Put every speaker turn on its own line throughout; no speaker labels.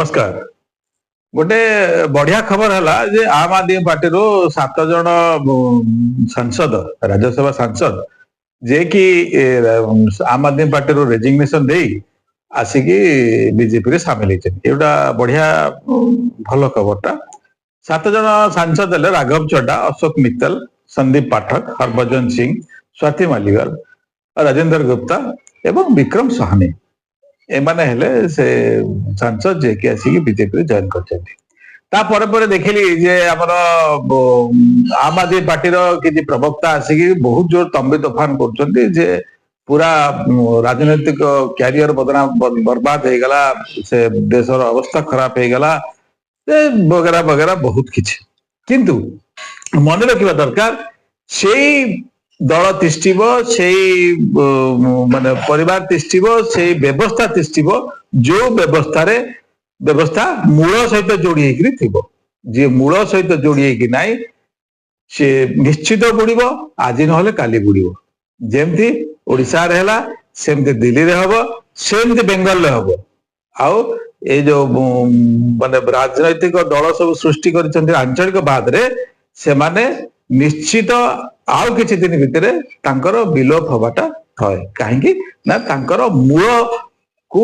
नमस्कार। गोटे बढ़िया खबर है जे आम आदमी पार्टी 7 जन सांसद राज्यसभा सांसद जे कि आम आदमी पार्टी रेजिग्नेशन दे आसिकी बीजेपी रे सामिल होता बढ़िया भल खबरटा। 7 जन सांसद हेले राघव चड्डा, अशोक मित्तल, संदीप पाठक, हरभजन सिंह, स्वाति मालिवाल, राजेंद्र गुप्ता एवं विक्रम साहनी एमाने हेले से सांसद जे कि आसिकी बीजेपी रे जॉइन कर देखिली जे हमर आम आदमी पार्टी किसी प्रवक्ता आसिकी बहुत जोर तंबी तोफान कर जे पूरा राजनैतिक कैरियर बर्बाद हो गला, से देशर अवस्था खराब हो गला वगैरह वगैरह बहुत किछि। किंतु मन रखा दरकार से दल तिष्ठिब, से माने परिवार तिष्ठिब, से व्यवस्था तिष्ठिब जो व्यवस्था मूल सहित जोड़ी होकरी थिबो। जे मूल सहित जोड़ी होकि नाई से निश्चित बुड़ीबो, आज नहले काली बुड़ीबो। जेमती ओडिशा रे हला सेमती दिल्ली रे हबो, सेमती बेंगल रे हबो। आउ ए जो माने राजनैतिक दल सब सृष्टि करिसंती आंचलिक बाद रे से माने निश्चित आउ किछि दिन भितरे तांकर विलोप हबाटा थय। काहेकि ना तांकर मूल को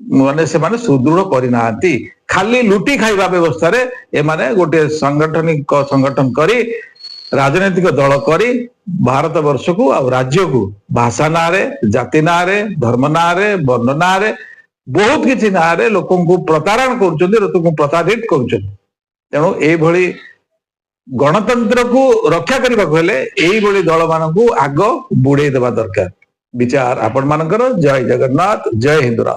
माने से माने सुदृढ़ करिनांती, खाली लुटी खाइबा व्यवस्था रे ए माने गोटे संगठन करी राजनैतिक दल करी भारत वर्ष को आ राज्य को भाषा ना रे, जाति ना रे, धर्म ना रे, वर्ण ना रे, बहुत किछि ना रे लोकन को प्रतारण करूछन्ती, लोकन को प्रताड़ित करूछन्ती। तेणु ए भली गणतंत्र को रक्षा करने हेले दल मान आग बुड़े देवा दरकार। विचार आपण मानकर। जय जगन्नाथ, जय हिंदुराज।